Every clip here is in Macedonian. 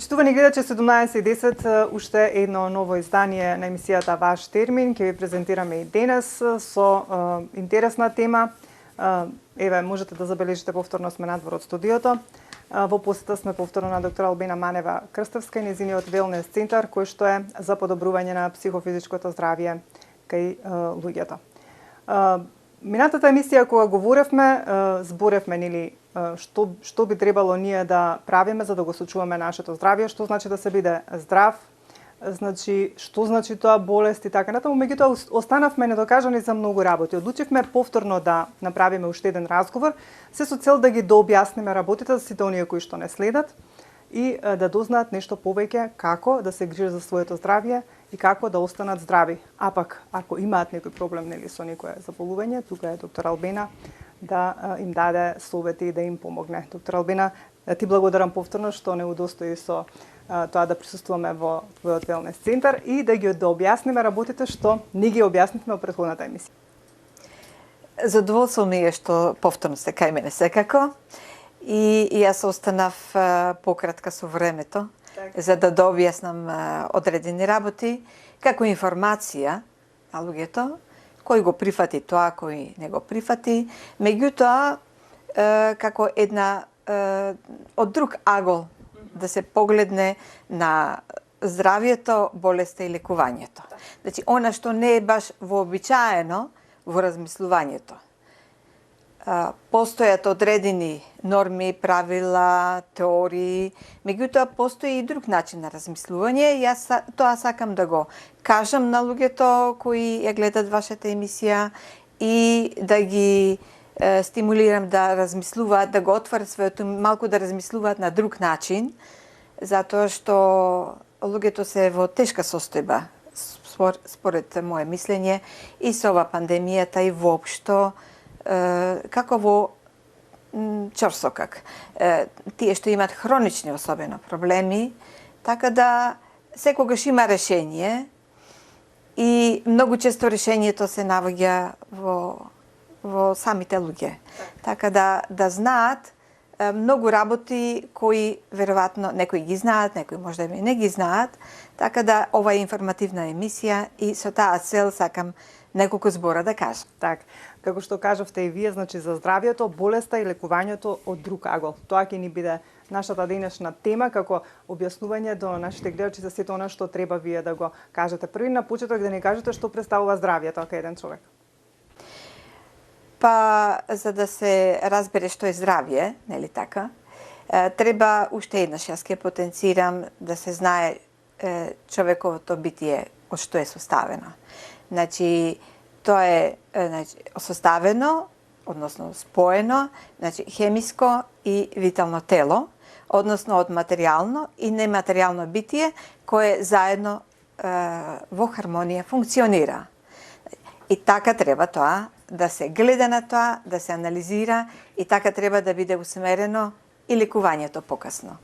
Почитувани гледачи, 17:10, уште едно ново издание на емисијата Ваш термин. Ќе ви презентираме и денес со интересна тема. Еве, можете да забележите, повторно сме надвор од студиото. Во посета сме повторно на доктор Албина Манева Крстевска и незиниот велнес центар, кој што е за подобрување на психофизичкото здравје кај луѓето. Минатата емисија кога говоревме, зборевме нели што би требало ние да правиме за да го сочуваме нашето здравје, што значи да се биде здрав, значи што значи тоа болест и така натаму. Меѓутоа останавме недокажани за многу работи. Одлучивме повторно да направиме уште еден разговор, се со цел да ги дообјасниме работите за сите оние кои што не следат и да дознаат нешто повеќе како да се грижат за своето здравје и како да останат здрави. А пак, ако имаат некој проблем нели со некое заболување, тука е доктор Албина да им даде совети и да им помогне. Доктор Албина, ти благодарам повторно што не удостои со тоа да присуствуваме во твојот велнес центар и да ги објасниме работите што не ги објаснивме во претходната емисија. Задоволство ми е што повторно сте кај мене секако и јас останав пократка со времето за да објаснам одредени работи како информација на луѓето, кој го прифати тоа, кој не го прифати, меѓутоа како една од друг агол да се погледне на здравјето, болеста и лекувањето. Значи, она што не е баш вообичаено во размислувањето. Постојат одредени норми, правила, теории, меѓутоа постои и друг начин на размислување. Јас тоа сакам да го кажам на луѓето кои ја гледат вашата емисија и да ги стимулирам да размислуваат, да го отворат своето, малку да размислуваат на друг начин, затоа што луѓето се во тешка состојба, според моje мислење, и со ова пандемијата и воопшто, како во чорсокак. Тие што имат хронични особено проблеми, така да секогаш има решение и многу често решението се наоѓа во самите луѓе. Така да знаат многу работи кои веројатно некои ги знаат, некои можда и не ги знаат, така да ова е информативна емисија и со таа цел сакам неколку збора да кажам. Так, како што кажавте и вие, значи за здравјето, болеста и лекувањето од друг агол. Тоа ќе ни биде нашата денешна тема, како објаснување до нашите гледачи за сето она што треба вие да го кажете. Први на почеток да ни кажете што представува здравјето кај еден човек. Па, за да се разбере што е здравје, нели така, треба уште еднаш, јас ќе потенцирам да се знае човековото битие од што е составено. Значи, тоа е составено, односно споено, значи хемиско и витално тело, односно од материјално и нематеријално битие кое заедно во хармонија функционира. И така треба тоа да се гледа на тоа, да се анализира и така треба да биде усмерено и лекувањето покасно.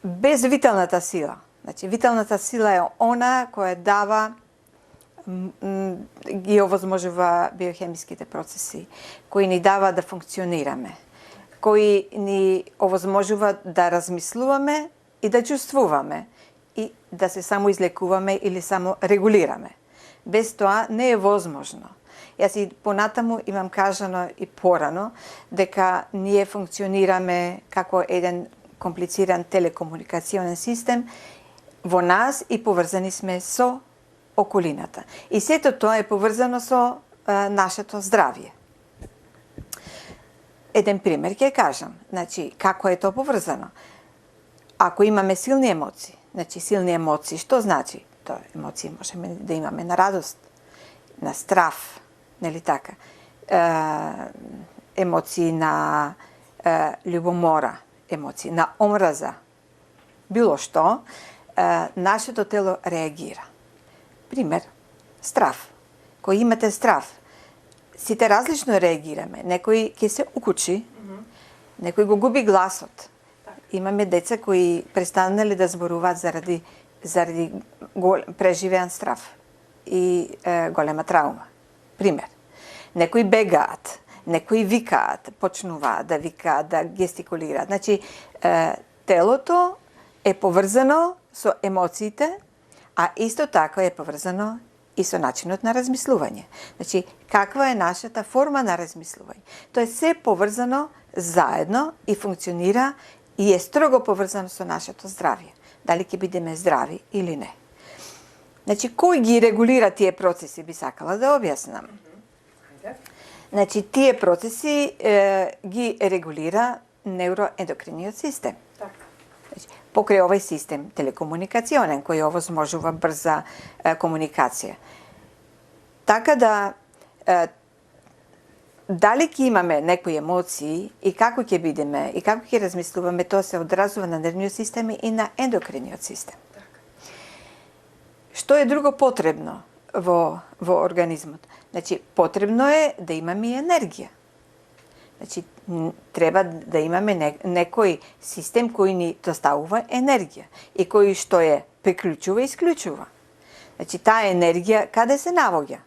Без виталната сила, значи виталната сила е она која дава ги овозможува биохемиските процеси, кои ни дава да функционираме, кои ни овозможува да размислуваме и да чувствуваме и да се само излекуваме или само регулираме. Без тоа не е возможно. Јас и понатаму имам кажано и порано дека ние функционираме како еден комплициран телекомуникационен систем во нас и поврзани сме со околината. И сето тоа е поврзано со нашето здравје. Еден пример ќе кажам. Значи, како е тоа поврзано? Ако имаме силни емоции, значи силни емоции, што значи? Тоа емоции можеме да имаме на радост, на страв, нели така? Емоции на љубомора, емоции на омраза, било што, нашето тело реагира. Пример, страв. Кој имате страв, сите различно реагираме. Некој ќе се укучи, некој го губи гласот. Имаме деца кои престанале да зборуваат заради преживеан страв и голема траума. Пример. Некои бегаат, некои викаат, почнуваат да викаат, да гестикулираат. Значи, телото е поврзано со емоциите, а исто така е поврзано и со начинот на размислување. Значи, каква е нашата форма на размислување? Тоа е се поврзано заедно и функционира и е строго поврзано со нашето здравје. Дали ќе бидеме здрави или не. Значи, кој ги регулира тие процеси, би сакала да објаснам. Значи, тие процеси ги регулира невроендокриниот систем. Значи, покрај овој систем телекомуникационен, кој овозможува брза комуникација. Така да, дали ќе имаме некои емоции и како ќе бидеме и како ќе размислуваме, тоа се одразува на нервниот систем и на ендокриниот систем. Што е друго потребно во организмот? Значи, потребно е да имаме и енергија. Значи, треба да имаме некој систем кој ни доставува енергија и кој што е приклучува и исклучува. Значи, таа енергија каде се наоѓа?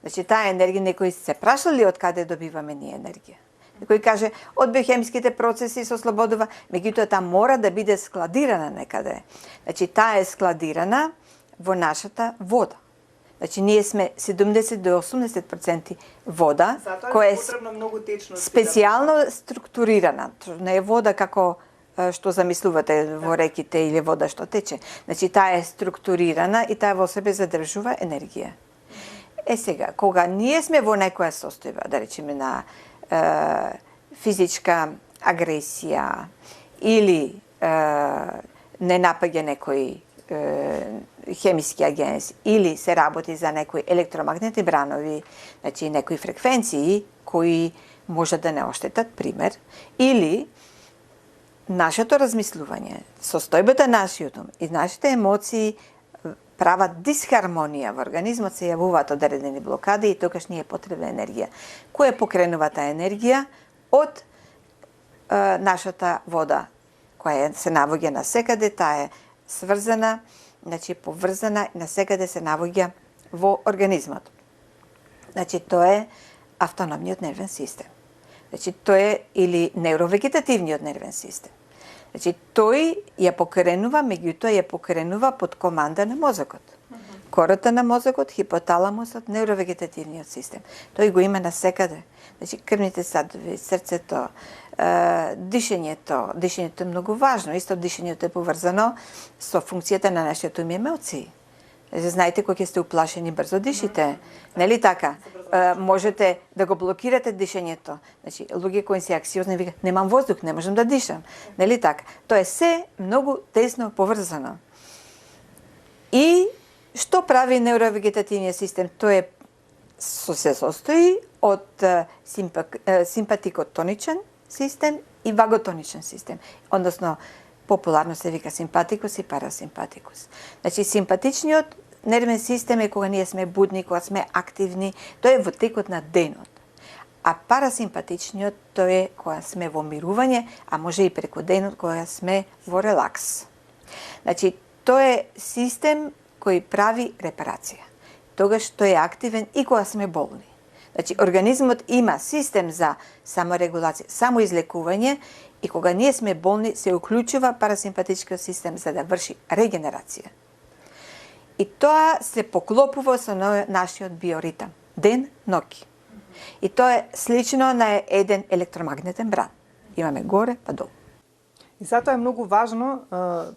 Значи, таа енергија, некој се прашали од каде добиваме ние енергија? Некој каже, од биохемиските процеси се ослободува, меѓутоа таа мора да биде складирана некаде. Значи, таа е складирана во нашата вода. Значи, ние сме 70 до 80% вода, која е специјално структурирана. Не е вода како што замислувате во реките или вода што тече. Значи, таа е структурирана и таа во себе задржува енергија. Сега, кога ние сме во некоја состојба, да речеме на физичка агресија или не напаѓа некој хемиски агенс или се работи за некои електромагнетни бранови, значи некои фреквенции кои може да не оштетат, пример, или нашето размислување, состојбата на нашиот ум и нашите емоции прават дисхармонија во организмот, се јавуваат одредени блокади и тогаш ни е потребна енергија. Која покренува таа енергија? Од нашата вода, која се наоѓа насекаде, таа е сврзана, значи поврзана и насекаде се наоѓа во организмот. Значи, тоа е автономниот нервен систем. Значи, тоа е или невровегетативниот нервен систем. Значи, тој ја покренува, меѓутоа ја покренува под команда на мозокот. Кората на мозокот, хипоталамусот, невровегетативниот систем. Тој го има насекаде. Значи, крвните садови, срцето, дишењето. Дишењето е многу важно. Исто дишењето е поврзано со функцијата на нашиот ум и емоции. Знаете, кога ќе сте уплашени, брзо дишите. Нели така? Можете да го блокирате дишењето. Значи, луѓе кои се анксиозни викаат, немам воздух, не можам да дишам. Нели така? Тоа е се многу тесно поврзано. И што прави невровегетативниот систем? Тој се состои од симпатикотоничен систем и ваготоничен систем. Односно, популарно се вика симпатикус и парасимпатикус. Значи, симпатичниот нервен систем е кога ние сме будни, кога сме активни, тоа е во текот на денот. А парасимпатичниот тоа е кога сме во мирување, а може и преку денот кога сме во релакс. Значи, тоа е систем кој прави репарација. Тогаш тој е активен и кога сме болни. Значи, организмот има систем за саморегулација, самоизлекување и кога ние сме болни се уклучува парасимпатичкиот систем за да врши регенерација. И тоа се поклопува со нашиот биоритам, ден-ноќ. И тоа е слично на еден електромагнетен бран. Имаме горе па долу. И затоа е многу важно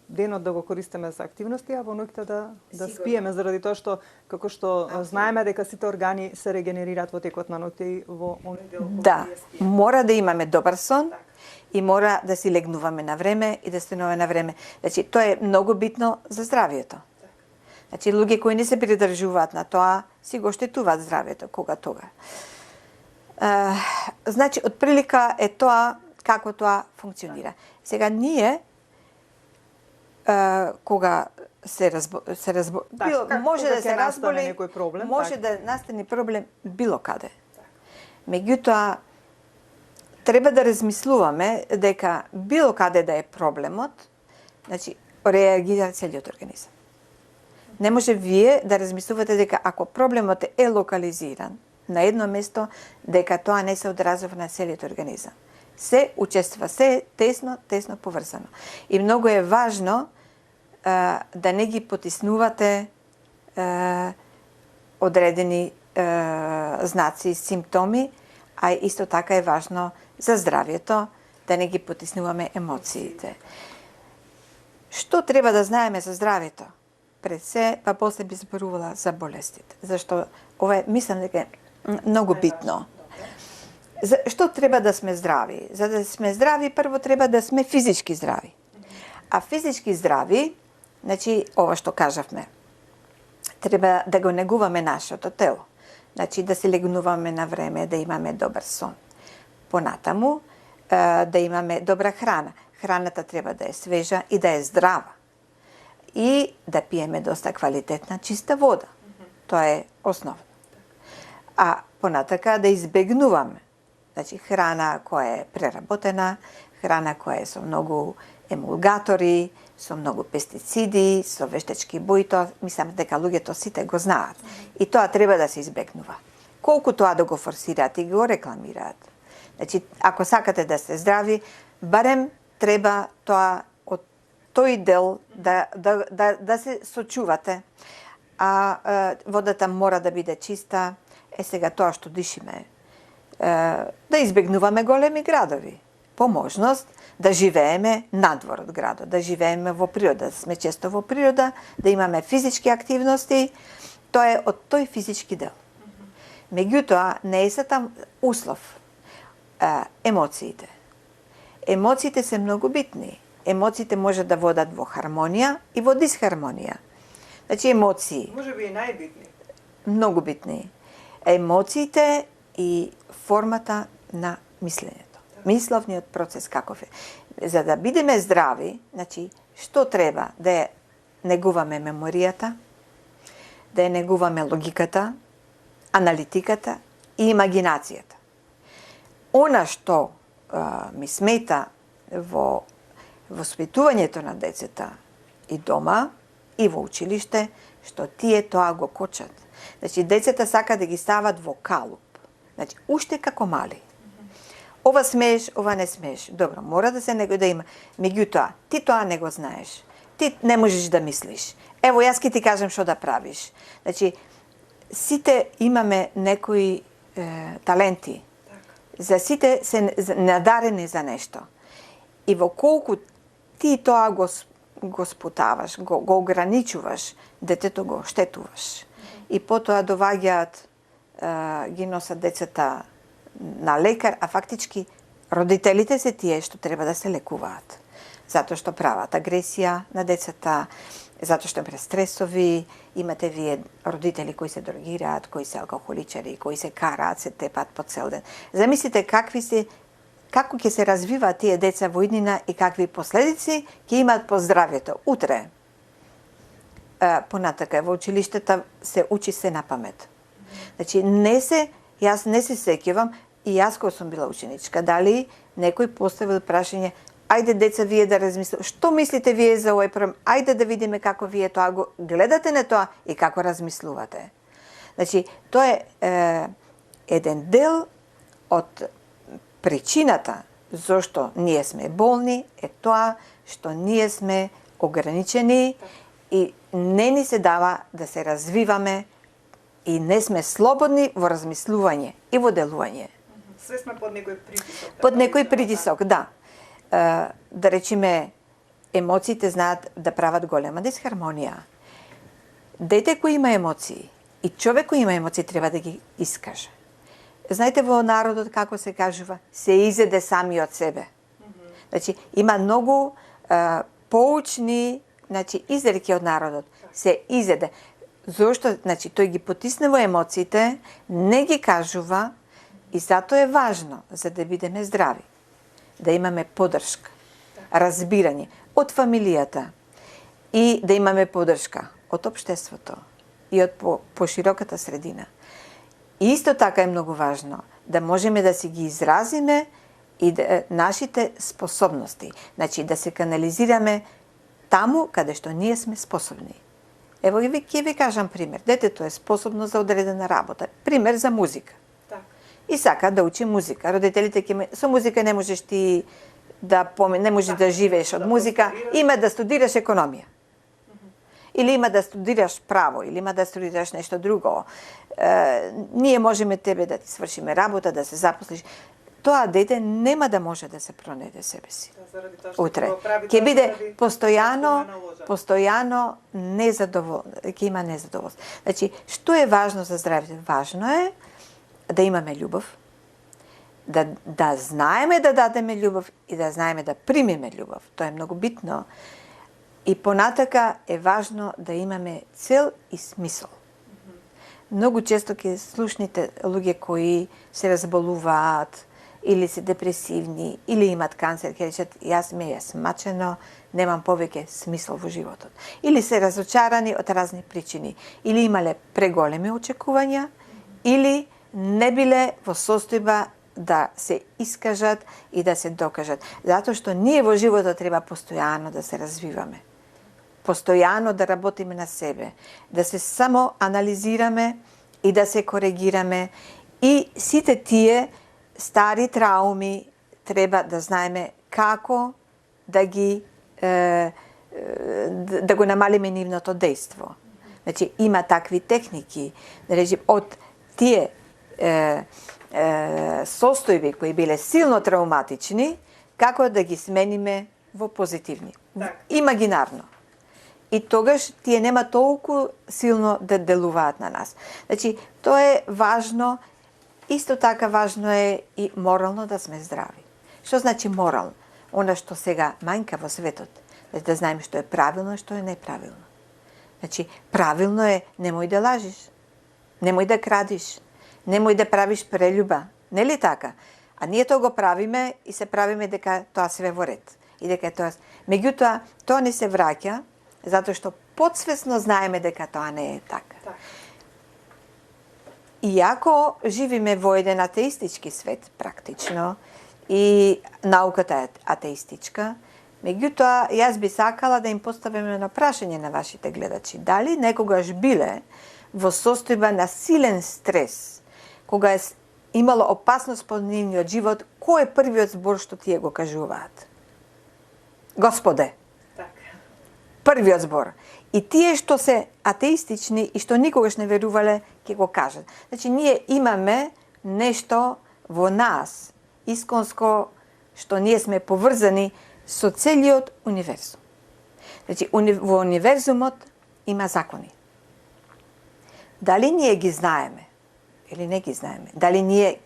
денот да го користиме за активности, а во ноќта да спиеме, заради тоа што, како што знаеме дека сите органи се регенерираат во текот на ноќта и во оној дел кога да, мора да имаме добар сон и мора да си легнуваме на време и да стануваме на време. Значи, тоа е многу битно за здравието. Значи, луѓе кои не се придржуваат на тоа, си го штетуваат здравието, кога-тога. Значи, отприлика е тоа како тоа функционира. Сега ние кога може да се разболи некој проблем, може да настане проблем било каде. Меѓутоа треба да размислуваме дека било каде да е проблемот, значи реагира целиот организам. Не може вие да размислувате дека ако проблемот е локализиран на едно место, дека тоа не се одразува на целиот организам. Се учества, се е тесно поврзано. И многу е важно да не ги потиснувате одредени знаци, симптоми, а исто така е важно за здравието да не ги потиснуваме емоциите. Што треба да знаеме за здравието? Пред се, па после би зборувала за болестите. Зашто ова е, мислам дека е многу битно. Што треба да сме здрави? За да сме здрави, прво треба да сме физички здрави. А физички здрави, значи, ова што кажавме, треба да го негуваме нашето тело. Значи, да се легнуваме на време, да имаме добар сон. Понатаму, да имаме добра храна. Храната треба да е свежа и да е здрава. И да пиеме доста квалитетна, чиста вода. Тоа е основно. А понатака да избегнуваме. Значи, храна која е преработена, храна која е со многу емулгатори, со многу пестициди, со вештачки бои, тоа мислам дека луѓето сите го знаат. И тоа треба да се избегнува. Колку тоа да го форсираат и го рекламираат. Значи, ако сакате да сте здрави, барем треба тоа од тој дел да се сочувате. А водата мора да биде чиста. Сега тоа што дишиме. Да избегнуваме големи градови. По можност да живееме надвор од градот, да живееме во природа, да сме често во природа, да имаме физички активности. Тоа е од тој физички дел. Меѓутоа, не е се там услов. Емоциите. Емоциите се многу битни. Емоциите може да водат во хармонија и во дисхармонија. Значи, емоции. Може би и најбитни. Многу битни. Емоциите и формата на мислењето. Мисловниот процес каков е. За да бидеме здрави, значи, што треба? Да ја негуваме меморијата, да ја негуваме логиката, аналитиката и имагинацијата. Она што ми смета во воспитувањето на децата и дома, и во училиште, што тие тоа го кочат. Значи, децата сака да ги стават во калуп. Значи, уште како мали. Ова смееш, ова не смееш. Добро, мора да се него да има. Меѓутоа, ти тоа не го знаеш. Ти не можеш да мислиш. Ево, јас ке ти кажам што да правиш. Значи, сите имаме некои таленти. За сите се надарени за нешто. И во колку ти тоа го спутаваш, го ограничуваш, детето го оштетуваш. И потоа доваѓаат, ги носат децата на лекар, а фактички родителите се тие што треба да се лекуваат. Затоа што прават агресија на децата, затоа што престресови, имате вие родители кои се дрогираат, кои се алкохоличари, кои се караат, се тепат по цел ден. Замислите како ќе се развиваат тие деца во иднина и какви последици ќе имаат по здравјето. Утре, понатака, во училиштата се учи се на памет. Значи, јас не се сеќавам, и јас кога сум била ученичка, дали некој поставил прашање, ајде деца вие да размислите, што мислите вие за овој проблем, ајде да видиме како вие тоа го гледате на тоа и како размислувате. Значи, тоа е еден дел од причината зошто ние сме болни, е тоа што ние сме ограничени и не ни се дава да се развиваме и не сме слободни во размислување и во делување. Све сме под некој притисок. Под некој притисок, да. Да речеме, емоциите знаат да прават голема дисхармонија. Дете кој има емоции и човек кој има емоции треба да ги искаже. Знаете во народот како се кажува, се изеде сами од себе. Значи, има многу поучни, значи, изреки од народот. Се изеде. Зошто? Значи, тој ги потисне во емоциите, не ги кажува и затоа е важно, за да бидеме здрави, да имаме поддршка, разбирање од фамилијата и да имаме поддршка од општеството и од пошироката средина. И исто така е многу важно да можеме да си ги изразиме и нашите способности. Значи, да се канализираме таму каде што ние сме способни. Ево ќе ви кажам пример. Детето е способно за одредена работа. Пример за музика. Так. и сака да учи музика. Родителите со музика не можеш ти не можеш да живееш од музика, има да студираш економија. Или има да студираш право, или има да студираш нешто друго. Ние можеме тебе да ти свршиме работа, да се запослиш. Тоа дете нема да може да се пронајде себе си. Утре. Ќе биде постојано незадоволен, ќе има незадоволство. Значи, што е важно за здравјето? Важно е да имаме љубов, да знаеме да дадеме љубов и да знаеме да примиме љубов. Тоа е многу битно. И понатака е важно да имаме цел и смисол. Многу често ќе слушните луѓе кои се разболуваат, или се депресивни, или имат канцер, ќе речат, јас ме е смачено, немам повеќе смисол во животот. Или се разочарани од разни причини, или имале преголеми очекувања, или не биле во состојба да се искажат и да се докажат. Затоа што ние во животот треба постојано да се развиваме. Постојано да работиме на себе, да се само анализираме и да се коригираме. И сите тие стари трауми треба да знаеме како да ги да го намалиме нивното дејство. Значи има такви техники, да речем од тие состојби кои биле силно травматични, како да ги смениме во позитивни, имагинарно. И тогаш тие нема толку силно да делуваат на нас. Значи, тоа е важно. Исто така важно е и морално да сме здрави. Што значи морално? Она што сега мањка во светот. Да знаеме што е правилно и што е неправилно. Значи, правилно е немој да лажиш, немој да крадиш, немој да правиш прелюба. Нели така? А ние тоа го правиме и се правиме дека тоа све во ред. И дека тоа... Меѓутоа, тоа не се враќа, затоа што подсвесно знаеме дека тоа не е така. Иако живиме во еден атеистички свет, практично, и науката е атеистичка, меѓутоа, јас би сакала да им поставиме на прашање на вашите гледачи. Дали некогаш биле во состојба на силен стрес, кога е имало опасност по нивниот живот, кој е првиот збор што тие го кажуваат? Господе. Првиот збор. И тие што се атеистични и што никогаш не верувале, ќе го кажат. Значи, ние имаме нешто во нас, исконско, што ние сме поврзани со целиот универзум. Значи, во универзумот има закони. Дали ние ги знаеме или не ги знаеме? Дали ние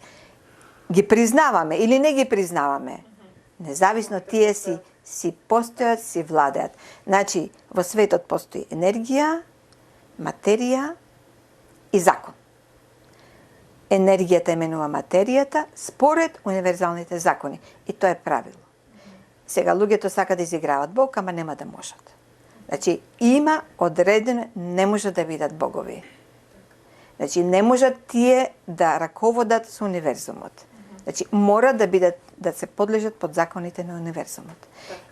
ги признаваме или не ги признаваме? Независно тие си постојат, си владеат. Значи, во светот постои енергија, материја и закон. Енергијата именува материјата според универзалните закони. И тоа е правило. Сега, луѓето сака да изиграват Бог, ама нема да можат. Значи, има одредено, не можат да бидат богови. Значи, не можат тие да раководат со универзумот. Значи, мора да се подлежат под законите на универзумот.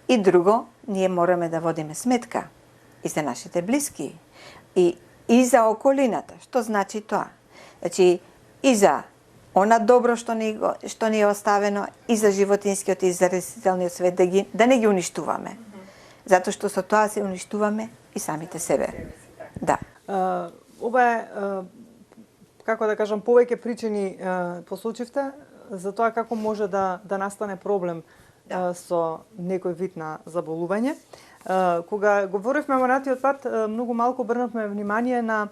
И друго, ние мораме да водиме сметка и за нашите блиски, и за околината. Што значи тоа? Значи, и за она добро што ни е оставено, и за животинскиот и за растителниот свет, да не ги уништуваме. Затоа што со тоа се уништуваме и самите себе. Да. Ова е, како да кажам, повеќе причини посочивте за тоа како може да настане проблем со некој вид на заболување. Кога говоривме минатиот пат, многу малку обрнавме внимание на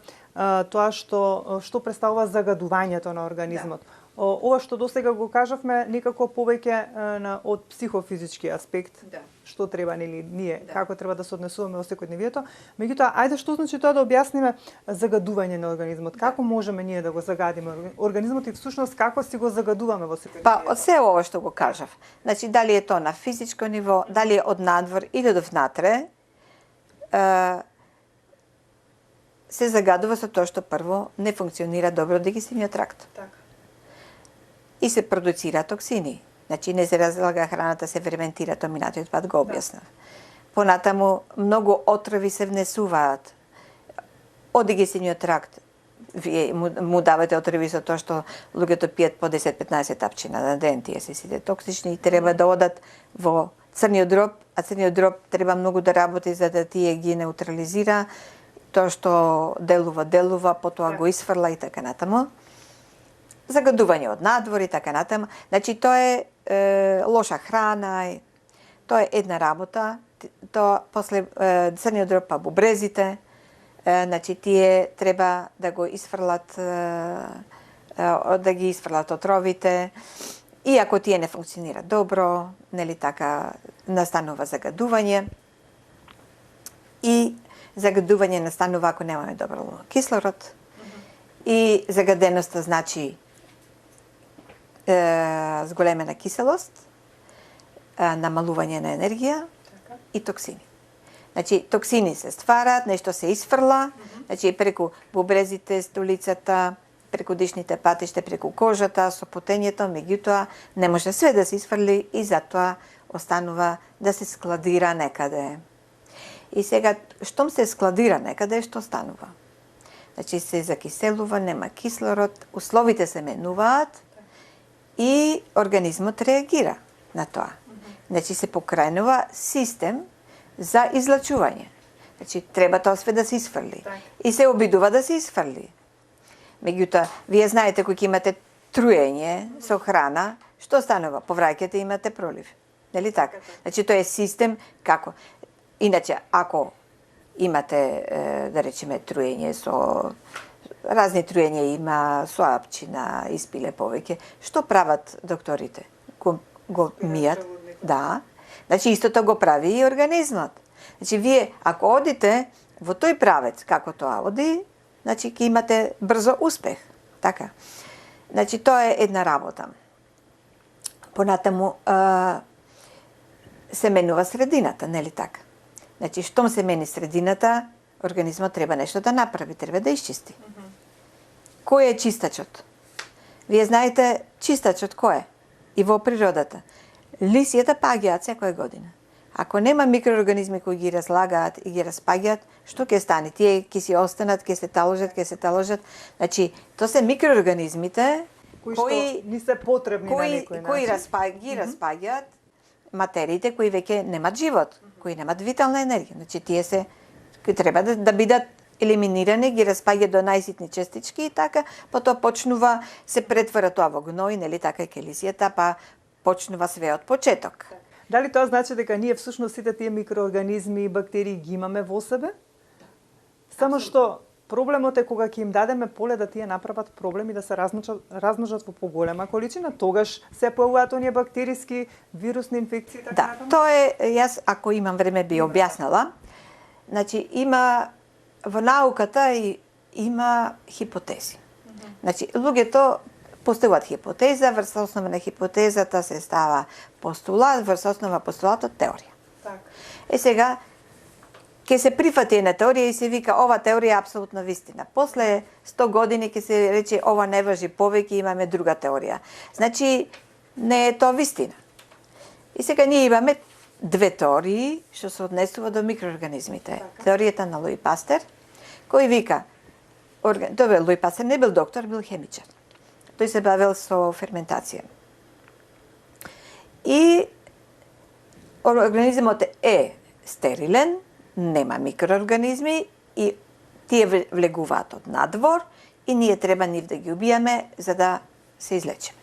тоа што представува загадувањето на организмот. Ова што досега го кажавме некако повеќе од психофизички аспект. Што треба ние, како треба да се однесуваме во секојдневието. Меѓутоа, ајде што значи тоа да објасниме загадување на организмот. Како можеме ние да го загадиме организмот и всушност како си го загадуваме во секојдневието? Па, од се ова што го кажав. Значи, дали е тоа на физичко ниво, дали е од надвор или од внатре, се загадува со тоа што прво не функционира добро дигестивниот тракт. И се продуцира токсини. Значи, не се разлага храната, се ферментира, тоа минатиот пат го објаснав. Понатаму, многу отрови се внесуваат од дигестивниот тракт. вие му давате отрови со тоа што луѓето пијат по 10-15 тапчи на ден, тие се сите токсични и треба да одат во црниот дроб, а црниот дроб треба многу да работи за да тие ги неутрализира, тоа што делува, потоа го исфрла и така натаму. Загадување од надвор и така натаму. Значи тоа е лоша храна, тоа е една работа. Тоа после црниот дроб па бубрезите, значи тие треба да го исфрлат, да ги исфрлат отровите. И ако тие не функционираат добро, нели така, настанува загадување. И загадување настанува ако немаме добро кислород. И загаденоста значи зголемена киселост, намалување на енергија и токсини. Значи, токсини се стварат, нешто се исфрла, значи преку бубрезите, столицата, преку дишните патишта, преку кожата, со потењето, меѓутоа не може све да се исфрли и затоа останува да се складира некаде. И сега, штом се складира некаде, што станува? Значи се закиселува, нема кислород, условите се менуваат и организмот реагира на тоа. Значи се покренува систем за излачување. Значи треба тоа све да се исфрли. И се обидува да се исфрли. Меѓутоа, вие знаете кога имате труење со храна, што станува? Повраќате имате пролив. Нели така? Значи тоа е систем како. Иначе ако имате да речеме труење со разни труења има со апчина, испиле повеќе, што прават докторите? Го мијат? Да. Значи истото го прави и организмот. Значи вие ако одите во тој правец како тоа оди, значи ќе имате брзо успех. Така. Значи тоа е една работа. Понатаму се менува средината, нели така? Значи штом се мени средината, организмот треба нешто да направи, треба да исчисти. Кој е чистачот? Вие знаете чистачот кој е? И во природата. Лисијата паѓаат секоја година. Ако нема микроорганизми кои ги разлагаат и ги распаѓаат, што ќе стане? Тие ќе си останат, ќе се таложат. Значи, тоа се микроорганизмите кои не се потребни на некој начин. Кои ги распаѓаат материите кои веќе немат живот, кои немат витална енергија. Значи, тие се треба да бидат елиминирани, ги распаѓаат до најситни частички и така, потоа почнува се претвара тоа во гној, нели така е лисијата, па почнува све од почеток. Дали тоа значи дека ние всушност сите тие микроорганизми и бактерии ги имаме во себе? Само што проблемот е кога ќе им дадеме поле да тие направат проблеми да се размножат во поголема количина, тогаш се појавуваат оние бактериски вирусни инфекции така натаму? Да, тоа е, јас ако имам време би објаснала. Значи има во науката и има хипотези. Значи луѓето поставуваат хипотеза, врз основа на хипотезата се става постулат, врз основа постулатот теорија. Так. Сега ќе се прифати една теорија и се вика ова теорија е апсолутно вистина. После 100 години ќе се рече ова не важи повеќе, имаме друга теорија. Значи не е тоа вистина. И сега ние имаме две теории што се однесува до микроорганизмите. Теоријата на Луи Пастер, кој вика Луи Пастер не бил доктор, бил хемичар. Тој се бавил со ферментација. И организмот е стерилен, нема микроорганизми и тие влегуваат од надвор и ние треба нив да ги убијаме за да се излечеме.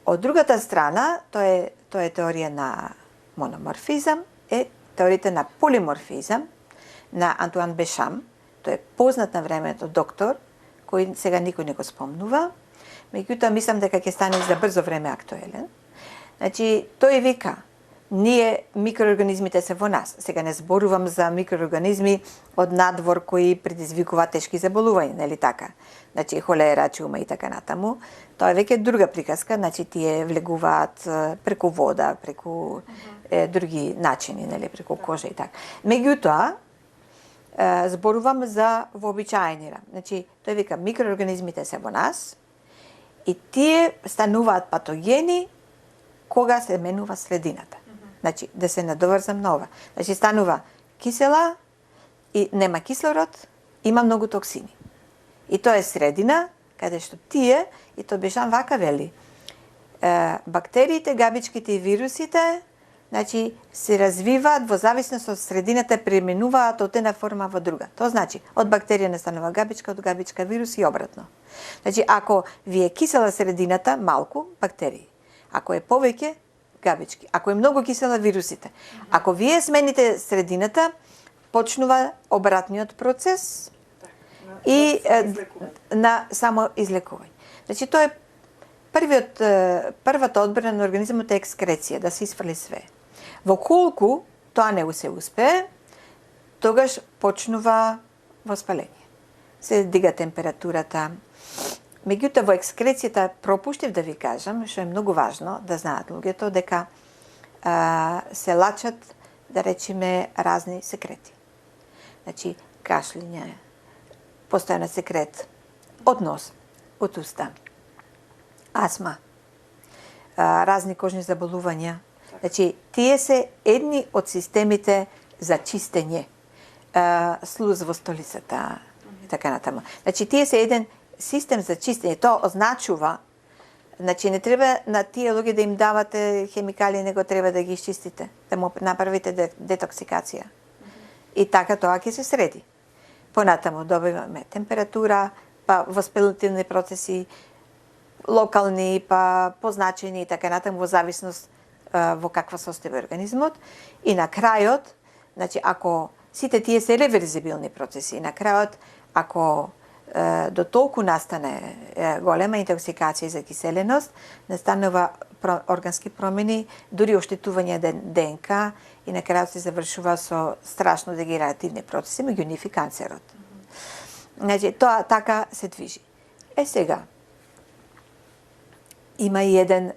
Од другата страна, тоа е теорија на мономорфизам, е теоријата на полиморфизам на Антуан Бешам. Тој е познат на времето доктор, кој сега никој не го спомнува, меѓутоа мислам дека ќе стане за брзо време актуелен. Значи, тој вика, ние микроорганизмите се во нас. Сега не зборувам за микроорганизми од надвор кои предизвикуваат тешки заболувања, нели така? Значи холера, чума и така натаму. Тоа е веќе друга приказка, значи тие влегуваат преку вода, преку други начини, нели, преку кожа и така. Меѓутоа, зборувам за вообичаени. Значи, тој вика микроорганизмите се во нас и тие стануваат патогени кога се менува средината. Значи, да се надоврзам на ова. Значи, станува кисела и нема кислород, има многу токсини. И тоа е средина, каде што тие, и тоа Бежан вака вели, бактериите, габичките и вирусите, значи, се развиваат во зависност од средината, преминуваат од една форма во друга. Тоа значи, од бактерија не станува габичка, од габичка вирус и обратно. Значи, ако ви е кисела средината, малку бактерии. Ако е повеќе, габички. Ако е многу кисела, вирусите. Ако вие смените средината, почнува обратниот процес и на само излекување. Значи, тоа е првата одбрана на организмот е екскреција, да се исфрли све. Во колку тоа не се успее, тогаш почнува воспаление. Се дига температурата. Меѓутоа, во екскрецијата пропуштив да ви кажам, што е многу важно да знаат луѓето, дека се лачат, да речеме, разни секрети. Значи, кашлење, постојан секрет од нос, од уста, астма, разни кожни заболувања. Значи, тие се едни од системите за чистење, слуз во столицата и така натаму. Значи, тие се еден систем за чистење. Тоа означува, значи, не треба на тие луѓе да им давате хемикали, него треба да ги изчистите, да му направите детоксикација. И така тоа ќе се среди. Понатаму добиваме температура, па воспалителни процеси, локални, па позначени и така натаму, во зависност во каква состојба е организмот. И на крајот, значи, ако сите тие се реверзибилни процеси, на крајот, ако до толку настане голема интоксикација и закиселеност, настанува органски промени, дури оштетување ДНК и на крајот се завршува со страшно дегенеративни процеси, меѓу нив и канцерот. Значи, тоа така се движи. Сега, има и еден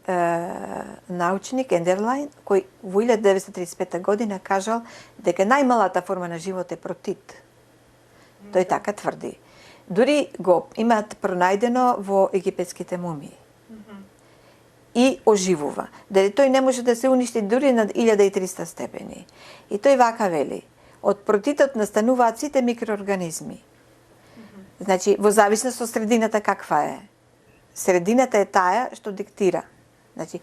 научник, Ендерлайн, кој во 1935 година кажал дека најмалата форма на живот е протит. Тој така тврди. Дури го имаат пронајдено во египетските мумии. И оживува. Дали тој не може да се уништи дури над 1300 степени. И тој вака вели, од протитот настануваат сите микроорганизми. Значи, во зависност од средината каква е. Средината е таа што диктира. Значи,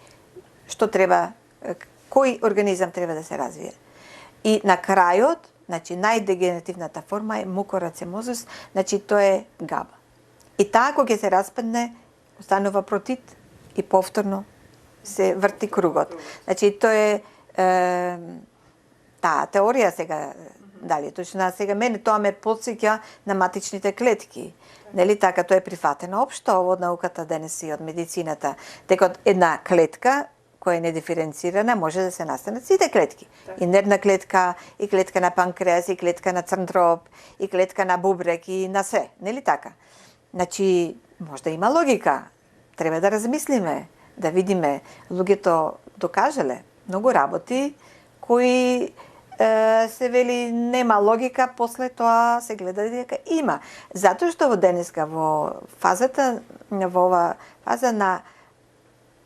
што треба, кој организам треба да се развие. И на крајот, значи, најдегенеративната форма е мукорацемозис, значи, тоа е габа. И таа кога ќе се распадне, останува протит и повторно се врти кругот. Значи, тоа е таа теорија сега, дали точно сега мене тоа ме потсеќа на матичните клетки. Нели така, тоа е прифатено општо од науката денес и од медицината, дека од една клетка која е недиференцирана може да се настанат сите клетки. И нервна клетка, и клетка на панкреас, и клетка на црнтроп, и клетка на бубрек, и на се, нели така? Значи, може да има логика. Треба да размислиме, да видиме. Луѓето докажале многу работи кои се вели нема логика, после тоа се гледа дека има. Затоа што во денеска во фазата, во ова фаза на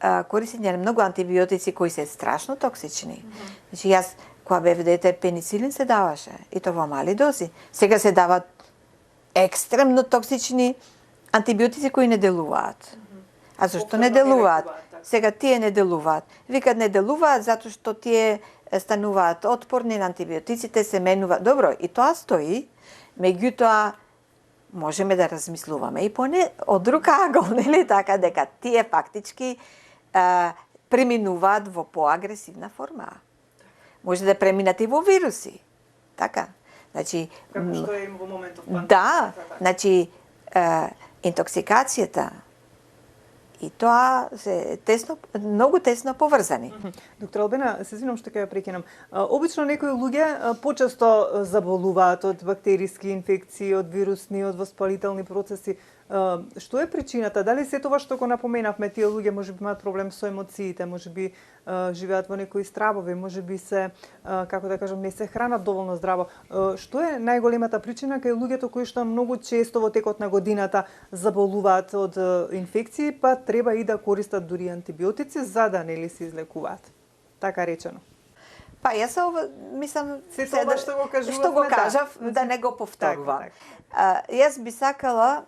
користење на многу антибиотици кои се страшно токсични. Значи, јас кога бев дете, пеницилин се даваше, и тоа во мали дози. Сега се дават екстремно токсични антибиотици кои не делуваат. А зашто не делуваат? Сега тие не делуваат. Викат не делуваат затоа што тие стануваат отпорни на антибиотиците, се менува. Добро, и тоа стои, меѓутоа можеме да размислуваме и поне од друг агол, нели така, дека тие фактички преминуваат во поагресивна форма. Може да преминат и во вируси. Така. Значи, како што е во моментов пандемија. Да, значи интоксикацијата и тоа се многу тесно поврзани. Доктор Албена, се извинувам што ќе ја прекинам. Обично некои луѓе почесто заболуваат од бактериски инфекции, од вирусни, од воспалителни процеси. Што е причината? Дали се тоа што го напоменавме, тие луѓе можеби имаат проблем со емоциите, можеби живеат во некои стравови, можеби се, како да кажам, не се хранат доволно здраво. Што е најголемата причина кај луѓето кои што многу често во текот на годината заболуваат од инфекции, па треба и да користат дури антибиотици за да нели се излекуваат? Така речено. Па јас мислам се тоа што го кажувавме, што го кажав, да не го повторувам. Јас би сакала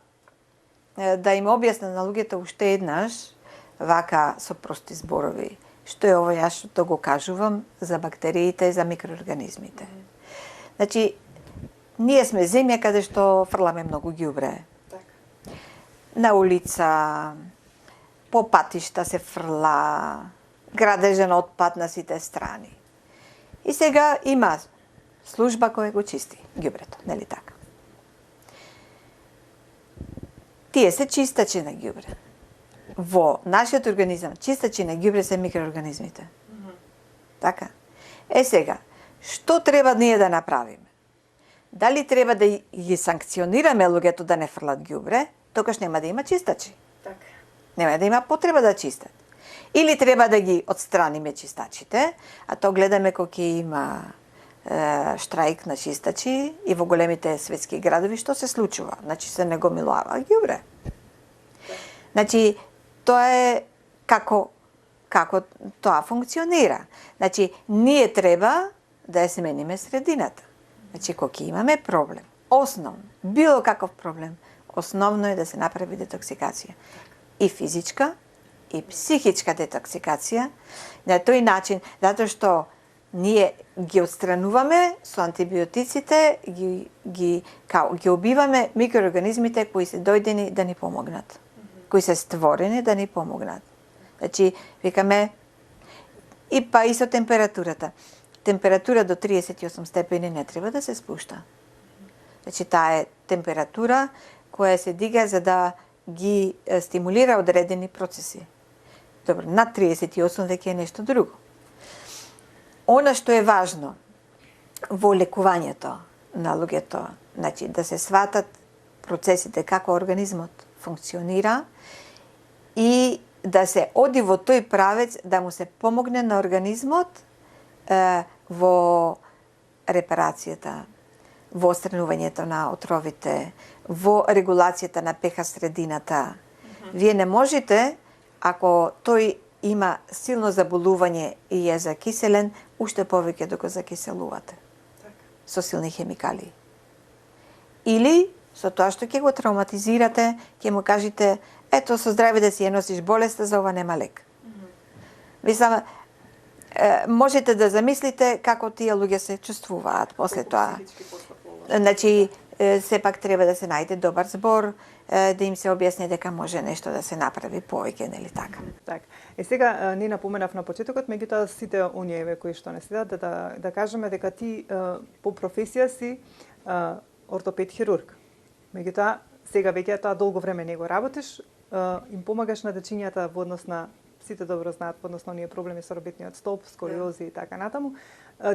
да им објасна на луѓето уште еднаш, вака со прости зборови, што е ова јас што го кажувам за бактериите, за микроорганизмите. Значи, ние сме земја каде што фрламе многу ѓубре. На улица, по патишта се фрла, градежен отпад на сите страни. И сега има служба која го чисти ѓубрето, нели така? Тие се чистачи на ѓубре. Во нашиот организам, чистачи на ѓубре се микроорганизмите. Така? Сега, што треба ние да направиме? Дали треба да ги санкционираме луѓето да не фрлат ѓубре, тогаш нема да има чистачи. Така. Нема да има потреба да чистат. Или треба да ги отстраниме чистачите, а то гледаме кога ќе има штрајк на чистачи и во големите светски градови што се случува? Значи се не гомилува ѓубре. Значи тоа е како тоа функционира. Значи ние треба да ја смениме средината. Значи кога ќе имаме проблем, основно, било каков проблем, основно е да се направи детоксикација. И физичка, и психичка детоксикација на тој начин, затоа што ние ги отстрануваме со антибиотиците, ги убиваме микроорганизмите кои се дојдени да ни помогнат, кои се створени да ни помогнат. Значи, викаме, и па и со температурата. Температура до 38 степени не треба да се спушта. Значи, таа е температура која се дига за да ги стимулира одредени процеси. Добро, над 38 веќе е нешто друго. Она што е важно во лекувањето на луѓето, значи да се сватат процесите како организмот функционира и да се оди во тој правец да му се помогне на организмот во репарацијата, во отстранувањето на отровите, во регулацијата на pH средината. Вие не можете, ако тој има силно заболување и е закиселен, уште повеќе да го закиселувате со силни хемикалии. Или со тоа што ќе го травматизирате, ќе му кажете, ето со здраве да си ја носиш болеста, за ова нема лек. Мислам, можете да замислите како тие луѓе се чувствуваат после тоа. Значи, сепак треба да се најде добар збор, да им се објасни дека може нешто да се направи повеќе, нели така? Так. Сега не напоменав на почетокот, меѓутоа сите оние кои што не следат да кажеме дека ти по професија си ортопед хирург. Меѓутоа сега веќе тоа долго време не го работиш, им помагаш на дечињата во однос на, сите добро знаат, во однос на оние проблеми со робетниот столб, сколиози и така натаму.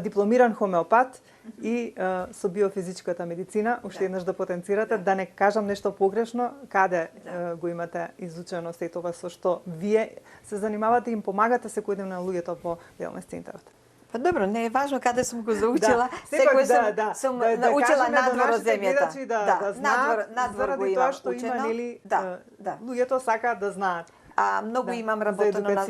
Дипломиран хомеопат и со биофизичката медицина, уште еднаш да потенцирате, да не кажам нешто погрешно, каде го имате изучено се тоа со што вие се занимавате и им помагате секојдневно на луѓето по велнес центарот. Па добро, не е важно каде сум го заучила, секој сум научила надвор од земјата. Да знаат, надвор го заради имам тоа што учено. има, нели, Да. луѓето сакаат да знаат. А многу имам работено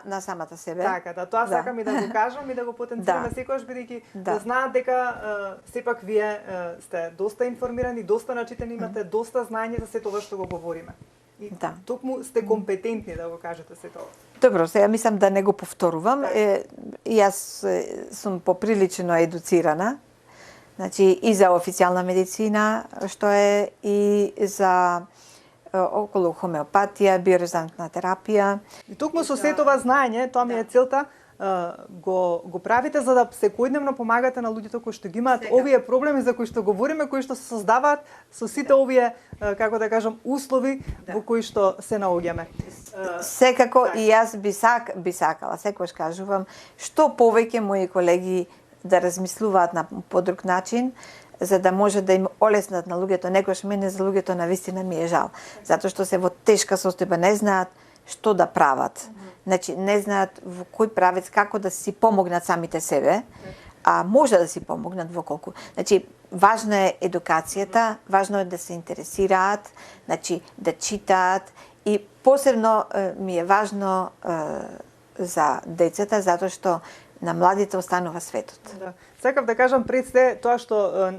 на самата себе. Така, тоа сакам и да го кажам и да го потенцираме секогаш, бидејќи да знаат дека сепак вие сте доста информирани, доста начитани, имате доста знаење за се тоа што го говориме. И токму сте компетентни да го кажете се тоа. Добро, сега мислам да не го повторувам. Јас сум поприлично едуцирана. Значи и за официјална медицина, што е и за околу хомеопатија, биорезонантна терапија. И токму со сето ова знаење, тоа ми е целта, го правите за да секојдневно помагате на луѓето кои што ги имаат овие проблеми за кои што говориме, кои што се создаваат со сите овие, како да кажам, услови во кои што се наоѓаме. Секако и јас би сакала, секогаш кажувам, што повеќе мои колеги да размислуваат на подруг начин, за да може да им олеснат на луѓето. Некојаш мене за луѓето навистина ми е жал, затоа што се во тешка состојба, не знаат што да прават. Значи, не знаат во кој правец, како да си помогнат самите себе, а може да си помогнат во колку. Значи, важна е едукацијата, важно е да се интересираат, значи, да читаат и посебно ми е важно за децата, затоа што на младите останува светот. Да. Сакав да кажам пред се тоа што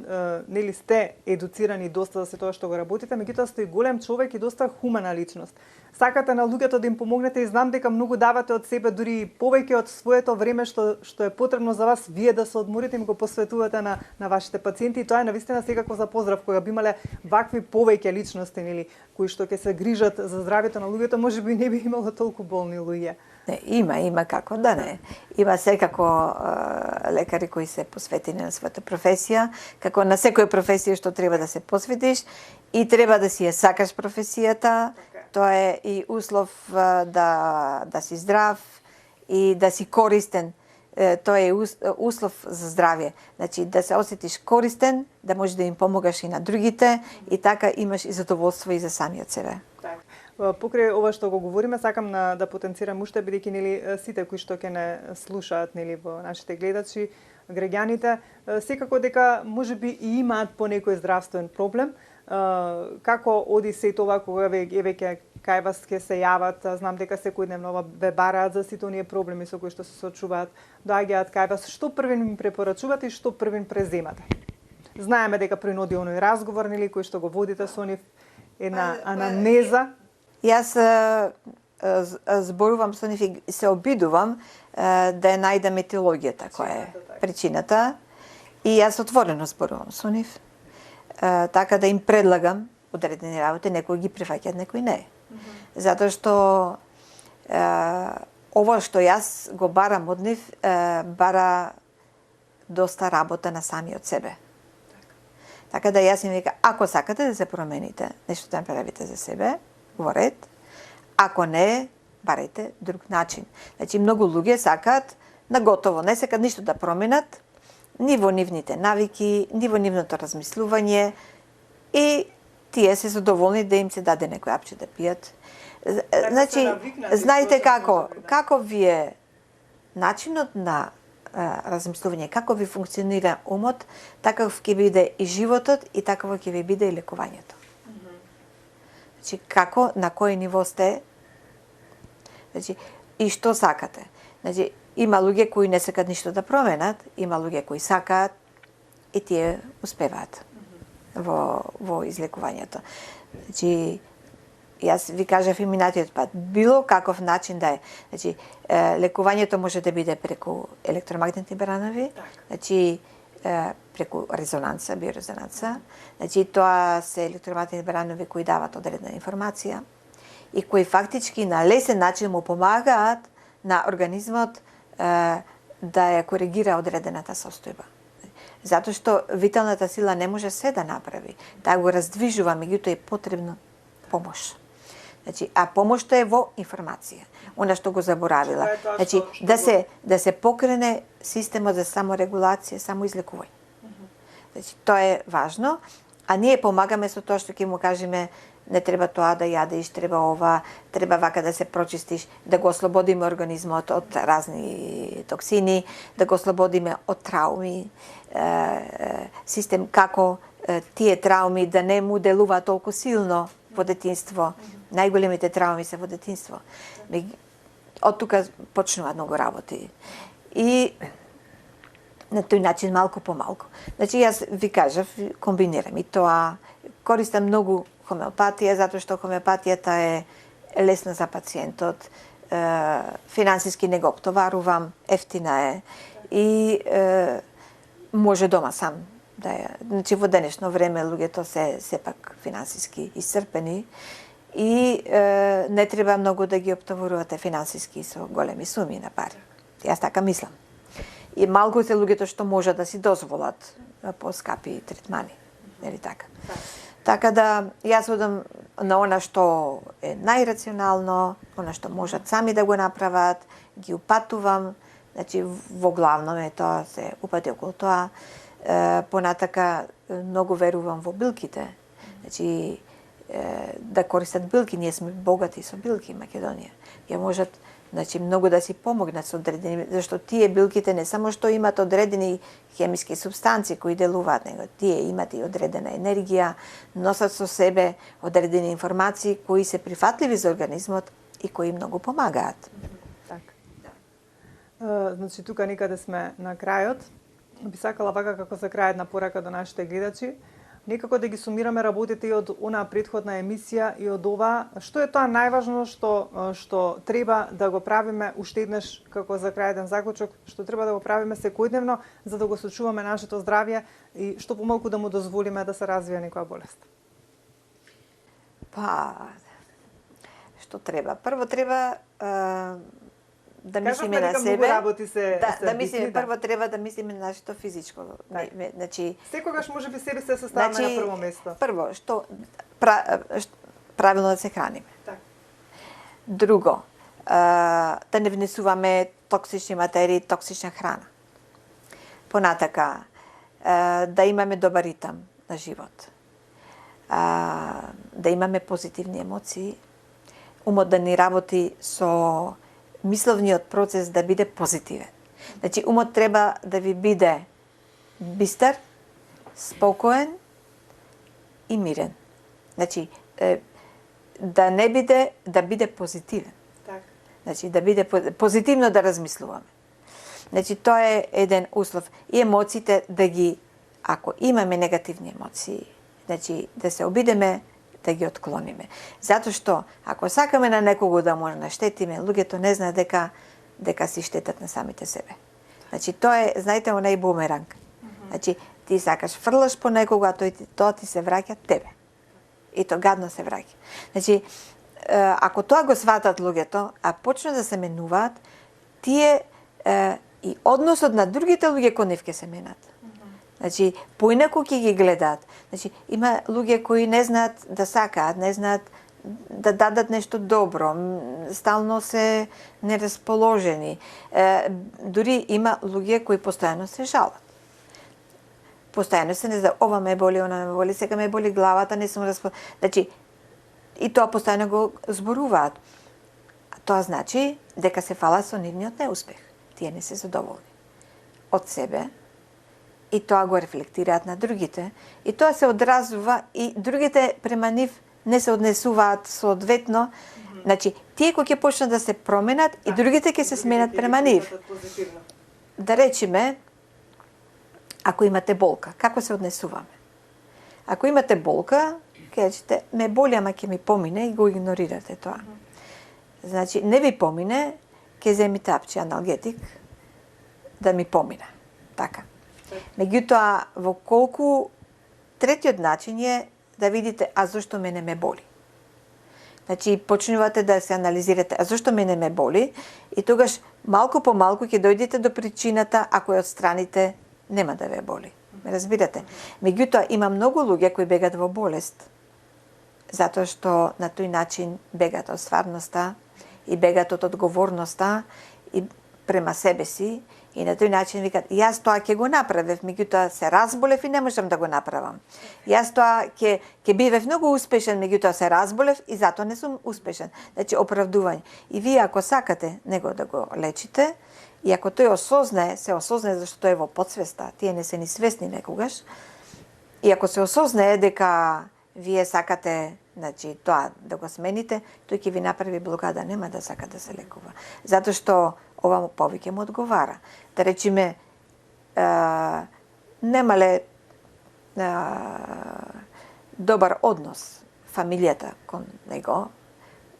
нели сте едуцирани доста за се тоа што го работите, меѓутоа сте и голем човек и доста хумана личност. Сакате на луѓето да им помогнете и знам дека многу давате од себе, дури повеќе од своето време што е потребно за вас, вие да се одморите и го посветувате на вашите пациенти, и тоа е навистина секако за поздрав кога би имале вакви повеќе личности, нели, кои што ќе се грижат за здравјето на луѓето, можеби не би имало толку болни луѓе. Не, има како да не. Има секако лекари кои се посветени на својата професија, како на секоја професија што треба да се посветиш и треба да си ја сакаш професијата. Тоа е и услов да си здрав и да си користен. Тоа е услов за здравје. Значи да се осетиш користен, да можеш да им помогаш и на другите и така имаш и задоволство и за самиот себе. Покрај ова што го говориме, сакам да потенцирам уште, бидејќи нели сите кои што ќе не слушаат нели во нашите гледачи, граѓаните, секако дека можеби и имаат по некој здравствен проблем. Како оди се тоа кога веќе кај вас ќе се јават, знам дека секојдневно ве бараат за сите оние проблеми со кои што се соочуваат, доаѓаат кај вас, што првин им препорачувате и што првин преземате? Знаеме дека приноди оној разговор, нели, кој што го водите со нив, една анамнеза. Јас зборувам со нив и се обидувам да ја најдам етиологијата која е причината и јас отворено зборувам со нив. Така да им предлагам одредени работи, некои ги прифаќаат, некои не. Затоа што ова што јас го барам од нив бара доста работа на самиот себе. Така да јас им вика, ако сакате да се промените, нешто да направите за себе, во ред. Ако не, барајте друг начин. Значи, многу луѓе сакаат на готово, не сакаат ништо да променат, ни во нивните навики, ни во нивното размислување и тие се задоволни да им се даде некој апче да пијат. Значи, знаете како ви е начинот на размислување, како ви функционира умот, таков ќе биде и животот и такова ќе ви биде и лекувањето. Значи, како, на кој ниво сте, значи, и што сакате. Значи, има луѓе кои не сакат ништо да променат, има луѓе кои сакаат и тие успеваат во излекувањето. Значи, јас ви кажав и минатиот пат, било каков начин да е. Значи, лекувањето може да биде преку електромагнетни баранови, значи, преку резонанца, биорезонанца. Значи, тоа се електромагнетни баранови кои дават одредена информација и кои фактички на лесен начин му помагаат на организмот да ја коригира одредената состојба. Затоа што виталната сила не може се да направи. Таа го раздвижува, меѓутоа е потребно помош. Значи, а помошта е во информација. Она што го заборавила. Значи, да се покрене системот за саморегулација, самоизлекување. Значи, тоа е важно, а ние помагаме со тоа што ќе му кажеме не треба тоа да јадеш, треба ова, треба вака да се прочистиш, да го ослободиме организмот од разни токсини, да го ослободиме од трауми, систем како тие трауми да не му делуваат толку силно во детинство. Најголемите трауми се во детинство. Од тука почнуваат многу работи. И на тој начин малку по малку. Значи јас ви кажав, комбинирам и тоа, користам многу хомеопатија, затоа што хомеопатијата е лесна за пациентот, финансиски не го оптоварувам, ефтина е и може дома сам да ја. Значи во денешно време луѓето се сепак финансиски исцрпени и не треба многу да ги оптоварувате финансиски со големи суми на пари. Јас така мислам. И малку се луѓето што можат да си дозволат поскапи третмани, нели така? Така да јас одам на она што е најрационално, она што можат сами да го направат, ги упатувам, значи во главно е тоа се упати околу тоа. Понатака многу верувам во билките. Значи да користат билки, ние сме богати со билки Македонија. Ја можат значи многу да си помогнат со одредени, зашто тие билките не само што имат одредени хемиски супстанции кои делуваат, него тие имат и одредена енергија, носат со себе одредени информации кои се прифатливи за организмот и кои многу помагаат. Значи, тука некаде сме на крајот. Би сакала вака како за крај една порака до нашите гледачи. Некако да ги сумираме работите и од онаа претходна емисија и од ова, што е тоа најважно што треба да го правиме уште еднаш како за крај еден заклучок, што треба да го правиме секојдневно за да го сочуваме нашето здравје и што помалку да му дозволиме да се развие некоја болест. Па, што треба? Прво треба да мислиме на себе. Да мислиме, прво треба да мислиме на нашето физичко. Значи, секогаш можеби себе се ставаме на прво место. Прво, што правилно да се храниме. Так. Друго, да не внесуваме токсични материи, токсична храна. Понатака, да имаме добар ритам на живот. Да имаме позитивни емоции, умот да ни работи со мисловниот процес да биде позитивен. Значи, умот треба да ви биде бистар, спокоен и мирен. Значи, да биде позитивен. Так. Значи, да биде позитивно да размислуваме. Значи, тоа е еден услов. И емоциите да ги, ако имаме негативни емоции, значи, да се обидеме да ги отклониме. Затоа што, ако сакаме на некого да може наштетиме, луѓето не знаат дека си штетат на самите себе. Значи, тоа е, знаете, онај бумеранг. Значи, ти сакаш фрлаш по некого, а тоа ти се враќа тебе. И тоа гадно се враќа. Значи, ако тоа го сватат луѓето, а почнат да се менуваат, тие и односот на другите луѓе кон нив ќе се менат. Значи, поинаку ќе ги гледаат. Значи, има луѓе кои не знаат да сакаат, не знаат да дадат нешто добро, стално се нерасположени. Дури има луѓе кои постојано се жалат. Постојано се не знае, ова ме боли, она ме боли, сега ме боли главата, не сум расположен. Значи, и тоа постојано го зборуваат. А тоа значи дека се фалат со нивниот неуспех. Тие не се задоволни од себе, и тоа го рефлектираат на другите, и тоа се одразува и другите према нив не се однесуваат соодветно. Значи, тие кои ќе почнат да се променат и другите ќе се сменат према нив. Да речеме, ако имате болка, како се однесуваме? Ако имате болка, ќе речете, ме боли, ама ќе ми помине и го игнорирате тоа. Значи, не ви помине, ќе земите апче аналгетик да ми помине. Така. Меѓутоа, во колку третиот начин е да видите, а зошто мене ме боли? Значи, почнувате да се анализирате, а зошто мене ме боли? И тогаш, малку по малку ќе дојдете до причината, ако ја отстраните, нема да ве боли. Ме разбирате? Меѓутоа, има многу луѓе кои бегат во болест, затоа што на тој начин бегат од стварноста и бегат од одговорноста и према себе си, и на тој начин викат, јас тоа ќе го направев, меѓутоа се разболев и не можам да го направам. Јас тоа ќе бивев многу успешен, меѓутоа се разболев и затоа не сум успешен. Значи, оправдување. И вие ако сакате него да го лечите, и ако тој се осознае зашто тој е во подсвеста, тие не се ни свесни некогаш, и ако се осознае дека вие сакате, значи, тоа да го смените, тој ќе ви направи блокада, нема да сака да се лекува. Затоа што ова повеќе му одговара. Да речеме, немале добар однос фамилијата кон него,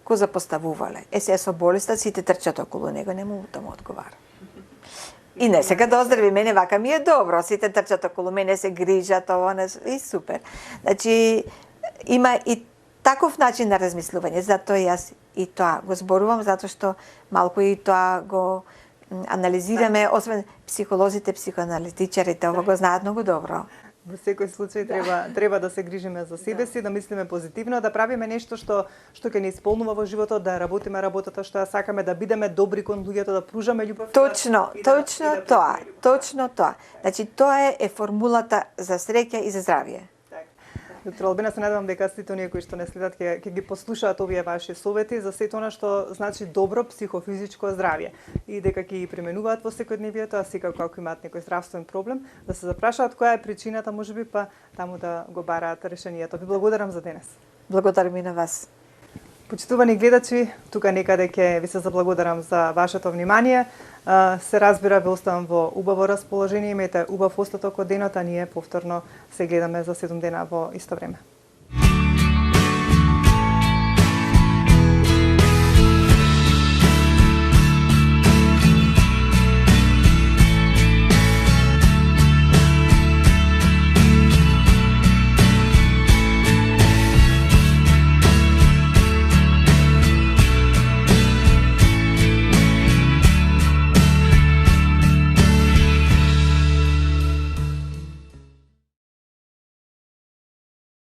го запоставувале. Се со болеста, сите трчат околу него, не му тоа му одговара. И не сега да оздрави, мене вака ми е добро, сите трчат околу мене, се грижат, ова не и супер. Значи, има и таков начин на размислување, затоа јас и тоа го зборувам, затоа што малку и тоа го анализираме, освен психолозите, психоаналитичарите, ова го знаат многу добро. Во секој случај треба да се грижиме за себе си, да мислиме позитивно, да правиме нешто што ќе ни исполнува во животот, да работиме работата што ја сакаме, да бидеме добри кон луѓето, да пружаме љубов. Точно тоа. Значи тоа е формулата за среќа и за здравје. Доктор Албина, се надевам дека сите оние кои што не следат ќе ги послушаат овие ваши совети за сето она што значи добро психофизичко здравје и дека ќе ги применуваат во секојдневието, а секако ако имаат некој здравствен проблем, да се запрашаат која е причината, можеби па таму да го бараат решението. Ви благодарам за денес. Благодарам и на вас. Почитувани гледачи, тука некаде ќе ви се заблагодарам за вашето внимание. Се разбира, ве оставам во убаво расположение, имајте убав остаток од денот, а ние повторно се гледаме за 7 дена во исто време.